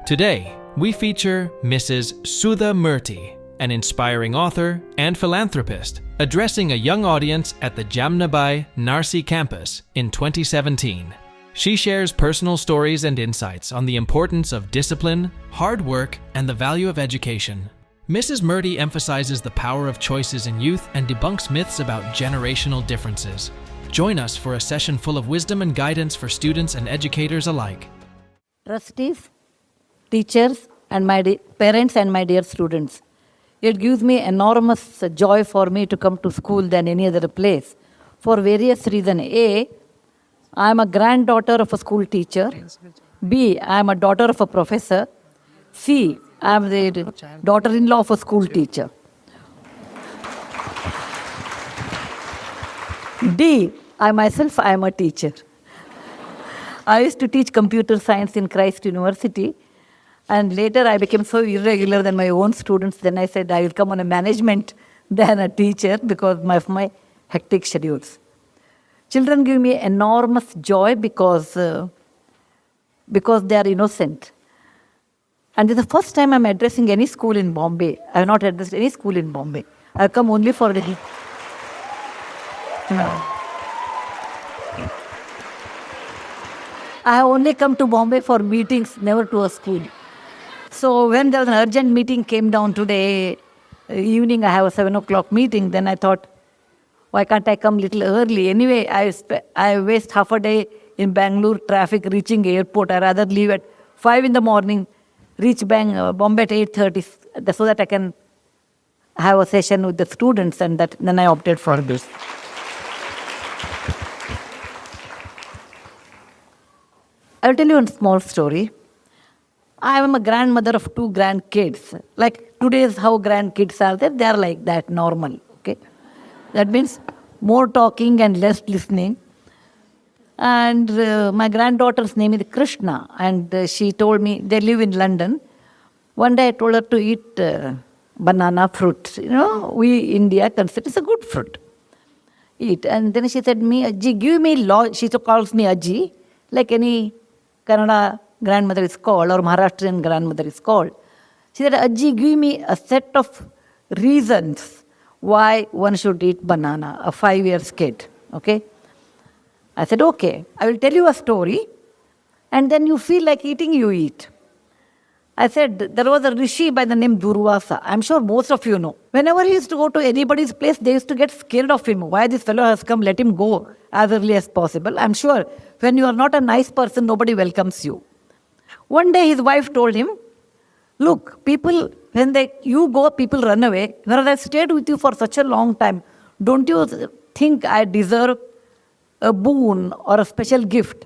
Today, we feature Mrs. Sudha Murty, an inspiring author and philanthropist, addressing a young audience at the Jamnabai Narsee Campus in 2017. She shares personal stories and insights on the importance of discipline, hard work, and the value of education. Mrs. Murty emphasizes the power of choices in youth and debunks myths about generational differences. Join us for a session full of wisdom and guidance for students and educators alike. Trustees, teachers, and my parents and my dear students. It gives me enormous joy for me to come to school than any other place for various reasons. A, I am a granddaughter of a school teacher. B, I am a daughter of a professor. C, I am the daughter-in-law of a school teacher. D, I myself am a teacher. I used to teach computer science in Christ University, and later I became so irregular than my own students. Then I said I will come on a management than a teacher because of my hectic schedules. Children give me enormous joy because they are innocent. And this is the first time I'm addressing any school in Bombay. I have not addressed any school in Bombay. I have come only for the... I have only come to Bombay for meetings, never to a school. So when there was an urgent meeting came down today, evening I have a 7 o'clock meeting, then I thought, why can't I come a little early? Anyway, I waste half a day in Bangalore traffic reaching airport. I rather leave at 5 in the morning, reach Bombay at 8:30 so that I can have a session with the students, and then I opted for this. I'll tell you a small story. I am a grandmother of 2 grandkids. Like today's how grandkids are there, they are like that, normal. Okay, that means more talking and less listening. And my granddaughter's name is Krishna, and she told me, they live in London. One day I told her to eat banana fruit. You know, we India consider it's a good fruit. Eat. And then she said, me, Ajji, give me law. She calls me Ajji, like any Kannada grandmother is called, or Maharashtrian grandmother is called. She said, Ajji, give me a set of reasons why one should eat banana, a 5-year kid. Okay? I said, okay, I will tell you a story, and then you feel like eating, you eat. I said, there was a rishi by the name Durvasa. I'm sure most of you know. Whenever he used to go to anybody's place, they used to get scared of him. Why this fellow has come, let him go as early as possible. I'm sure when you are not a nice person, nobody welcomes you. One day his wife told him, look, people, when you go, people run away. Whereas I stayed with you for such a long time, don't you think I deserve a boon or a special gift?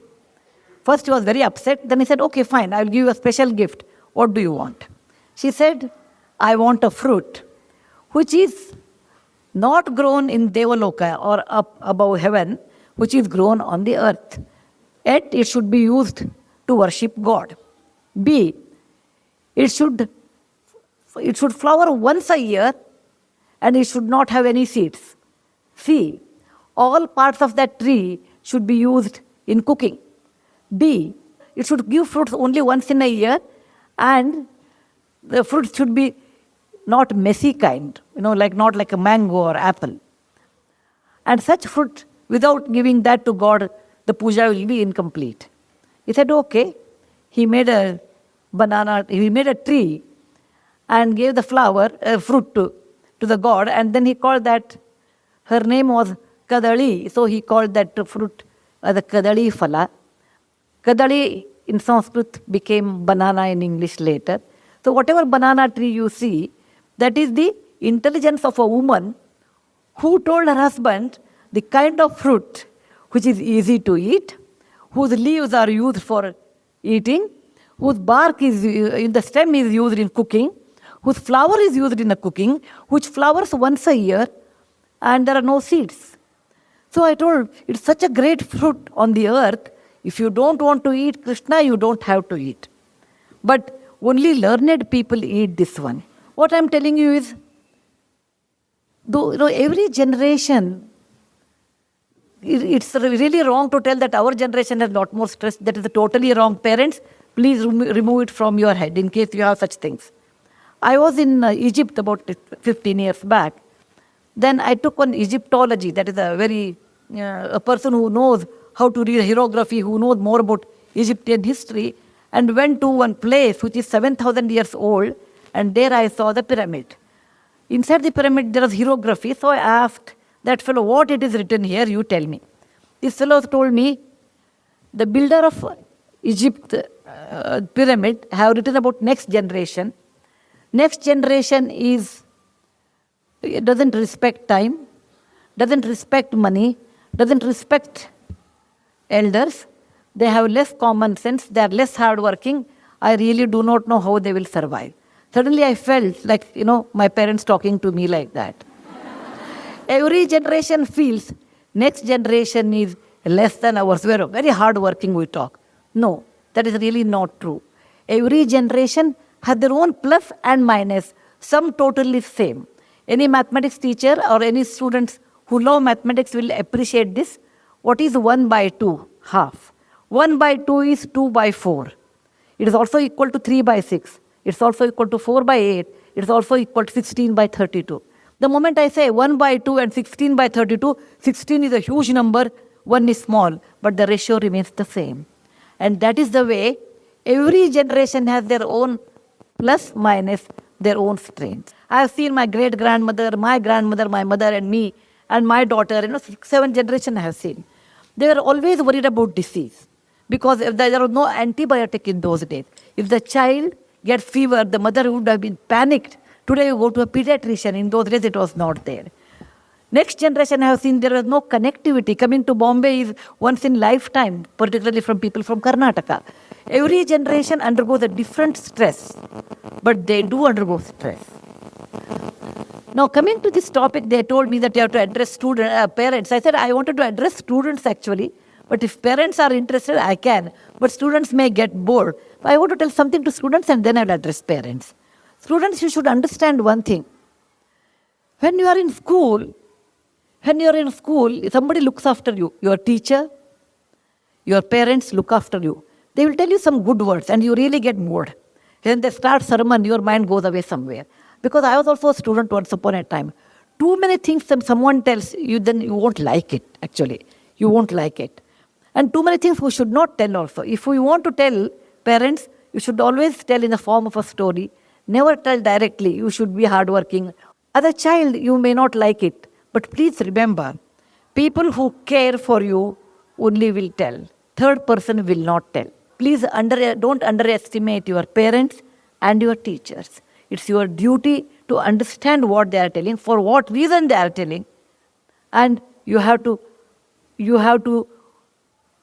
First he was very upset. Then he said, okay, fine, I'll give you a special gift. What do you want? She said, I want a fruit which is not grown in Devaloka or up above heaven, which is grown on the earth. Yet it should be used to worship God. B, it should flower once a year and it should not have any seeds. C, all parts of that tree should be used in cooking. D, it should give fruits only once in a year, and the fruit should be not messy kind, not like a mango or apple. And such fruit, without giving that to God, the puja will be incomplete. He said, okay. He made a tree and gave the fruit to the God, and then he called that, her name was Kadali, so he called that fruit the Kadali Phala. Kadali in Sanskrit became banana in English later. So whatever banana tree you see, that is the intelligence of a woman who told her husband the kind of fruit which is easy to eat, whose leaves are used for eating, whose bark is in the stem is used in cooking, whose flower is used in the cooking, which flowers once a year, and there are no seeds. So I told, it's such a great fruit on the earth. If you don't want to eat Krishna, you don't have to eat. But only learned people eat this one. What I'm telling you is, every generation, it's really wrong to tell that our generation has a lot more stress. That is totally wrong. Parents, Please remove it from your head in case you have such things. I was in Egypt about 15 years back. Then I took on Egyptology. That is a person who knows how to read hieroglyphy, who knows more about Egyptian history, and went to one place which is 7,000 years old, and there I saw the pyramid. Inside the pyramid there was hieroglyphy, so I asked that fellow, what it is written here, you tell me. This fellow told me, the builder of Egypt pyramid have written about next generation. Next generation doesn't respect time, doesn't respect money, doesn't respect elders. They have less common sense, they are less hardworking. I really do not know how they will survive. Suddenly I felt like, my parents talking to me like that. Every generation feels next generation is less than ours. We are very hardworking, we talk. No, that is really not true. Every generation has their own plus and minus, some totally same. Any mathematics teacher or any students who love mathematics will appreciate this. What is 1 by 2? Half. 1 by 2 is 2 by 4. It is also equal to 3 by 6. It's also equal to 4 by 8. It's also equal to 16 by 32. The moment I say 1 by 2 and 16 by 32, 16 is a huge number, 1 is small, but the ratio remains the same. And that is the way every generation has their own plus, minus, their own strengths. I have seen my great-grandmother, my grandmother, my mother and me and my daughter, 6, 7 generations I have seen. They were always worried about disease because there was no antibiotic in those days. If the child gets fever, the mother would have been panicked. Today you go to a pediatrician. In those days it was not there. Next generation I have seen there was no connectivity. Coming to Bombay is once in lifetime, particularly from people from Karnataka. Every generation undergoes a different stress, but they do undergo stress. Now coming to this topic, they told me that you have to address parents. I said I wanted to address students actually, but if parents are interested, I can. But students may get bored. I want to tell something to students and then I will address parents. Students, you should understand one thing. When you are in school, somebody looks after you. Your teacher, your parents look after you. They will tell you some good words and you really get bored. When they start sermon, your mind goes away somewhere. Because I was also a student once upon a time. Too many things that someone tells you, then you won't like it, actually. You won't like it. And too many things we should not tell also. If we want to tell parents, you should always tell in the form of a story. Never tell directly. You should be hardworking. As a child, you may not like it. But please remember, people who care for you only will tell. Third person will not tell. Please don't underestimate your parents and your teachers. It's your duty to understand what they are telling, for what reason they are telling. And you have to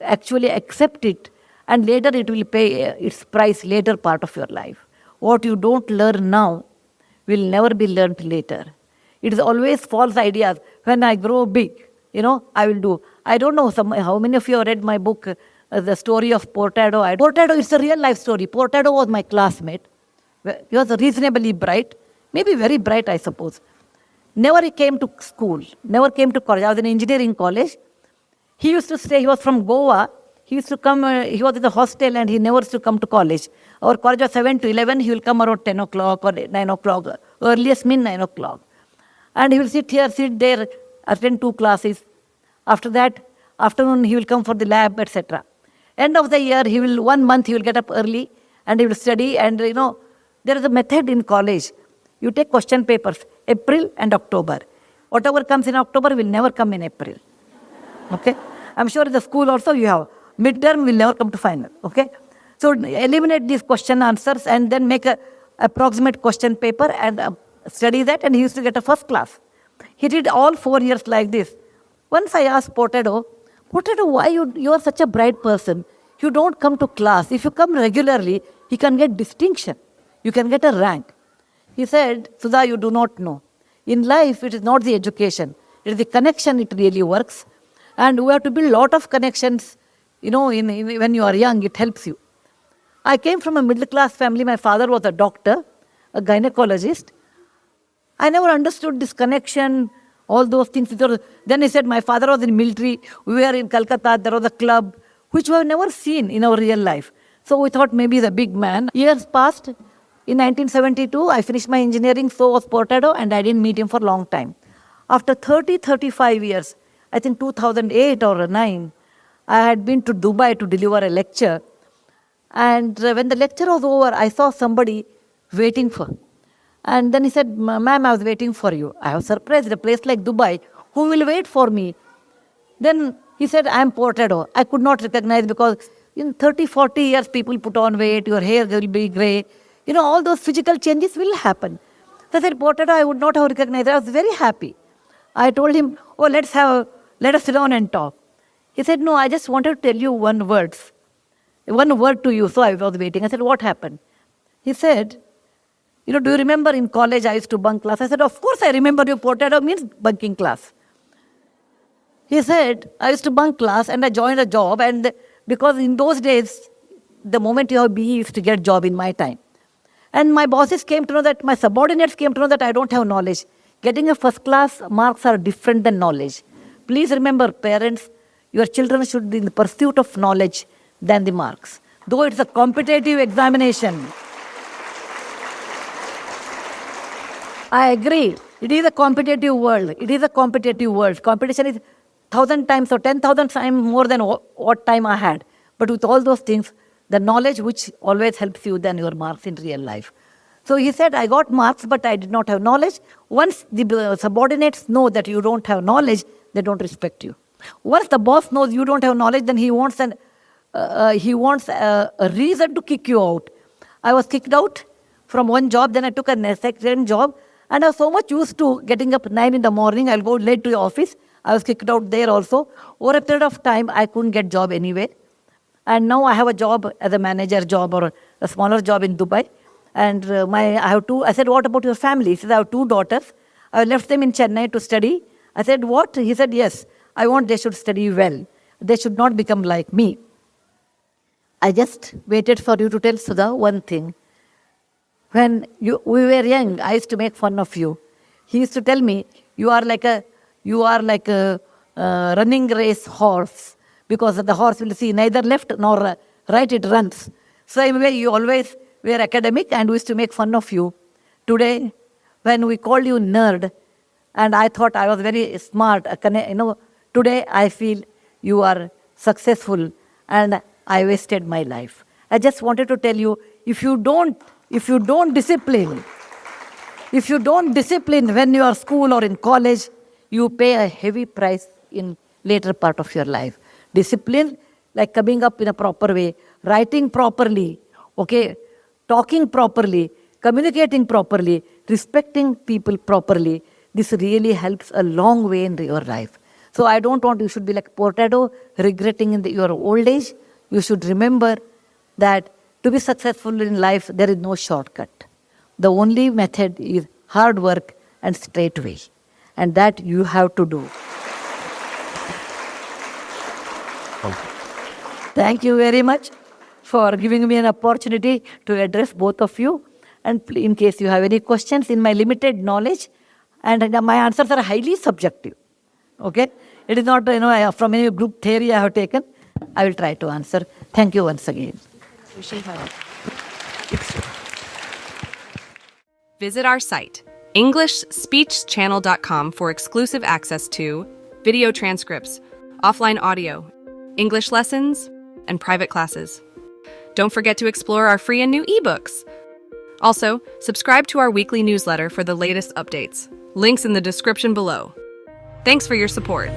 actually accept it. And later it will pay its price later part of your life. What you don't learn now will never be learned later. It is always false ideas. When I grow big, I will do. I don't know how many of you have read my book, The Story of Portado. Portado is a real life story. Portado was my classmate. He was reasonably bright, maybe very bright, I suppose. Never came to school, never came to college. I was in engineering college. He used to stay, he was from Goa. He used to come, he was in the hostel and he never used to come to college. Our college was 7 to 11, he will come around 10 o'clock or 9 o'clock, earliest mean 9 o'clock. And he will sit here, sit there, attend 2 classes. After that, afternoon he will come for the lab, etc. End of the year, 1 month he will get up early and he will study. And there is a method in college. You take question papers, April and October. Whatever comes in October will never come in April. Okay? I'm sure in the school also you have. Midterm will never come to final. Okay? So eliminate these question answers and then make a approximate question paper and study that, and he used to get a first class. He did all 4 years like this. Once I asked Portado, why you are such a bright person? You don't come to class. If you come regularly, you can get distinction. You can get a rank. He said, Sudha, you do not know. In life, it is not the education. It is the connection it really works. And we have to build a lot of connections. When you are young, it helps you. I came from a middle-class family. My father was a doctor, a gynecologist. I never understood this connection, all those things. Then he said, my father was in military. We were in Calcutta. There was a club, which we have never seen in our real life. So we thought maybe he's a big man. Years passed. In 1972, I finished my engineering, so was Portado, and I didn't meet him for a long time. After 35 years, I think 2008 or 9, I had been to Dubai to deliver a lecture. And when the lecture was over, I saw somebody waiting for. And then he said, ma'am, I was waiting for you. I was surprised, a place like Dubai, who will wait for me? Then he said, I'm Portado. I could not recognize because in 30, 40 years, people put on weight, your hair will be grey. All those physical changes will happen. So I said, Portado, I would not have recognized. I was very happy. I told him, let us sit down and talk. He said, no, I just wanted to tell you one word to you. So I was waiting. I said, what happened? He said, do you remember in college I used to bunk class? I said, of course I remember you. Portado means bunking class. He said, I used to bunk class and I joined a job. And because in those days, the moment you have BE, you used to get a job in my time. And my bosses came to know that, my subordinates came to know that I don't have knowledge. Getting a first class marks are different than knowledge. Please remember, parents, your children should be in the pursuit of knowledge than the marks. Though it's a competitive examination. I agree. It is a competitive world. It is a competitive world. Competition is 1,000 times or 10,000 times more than what time I had. But with all those things, the knowledge which always helps you than your marks in real life. So he said, I got marks, but I did not have knowledge. Once the subordinates know that you don't have knowledge, they don't respect you. Once the boss knows you don't have knowledge, then he wants a reason to kick you out. I was kicked out from one job, then I took a second job, and I was so much used to getting up 9 in the morning, I'll go late to the office. I was kicked out there also. Over a period of time, I couldn't get job anywhere. And now I have a job as a manager job or a smaller job in Dubai. And I said, what about your family? He said, I have 2 daughters. I left them in Chennai to study. I said, what? He said, yes, I want they should study well. They should not become like me. I just waited for you to tell Sudha one thing. When we were young, I used to make fun of you. He used to tell me, you are like a running race horse, because the horse will see neither left nor right, it runs. Same way, you always were academic and we used to make fun of you. Today, when we called you nerd, and I thought I was very smart, today I feel you are successful and I wasted my life. I just wanted to tell you, if you don't discipline when you are school or in college, you pay a heavy price in later part of your life. Discipline, like coming up in a proper way, writing properly, talking properly, communicating properly, respecting people properly. This really helps a long way in your life. So I don't want you should be like Portado, regretting in your old age. You should remember that to be successful in life, there is no shortcut. The only method is hard work and straight way. And that you have to do. Thank you very much for giving me an opportunity to address both of you. And in case you have any questions in my limited knowledge, and my answers are highly subjective. Okay? It is not, from any group theory I have taken. I will try to answer. Thank you once again. Visit our site, EnglishSpeechChannel.com, for exclusive access to video transcripts, offline audio, English lessons, and private classes. Don't forget to explore our free and new ebooks. Also, subscribe to our weekly newsletter for the latest updates. Links in the description below. Thanks for your support.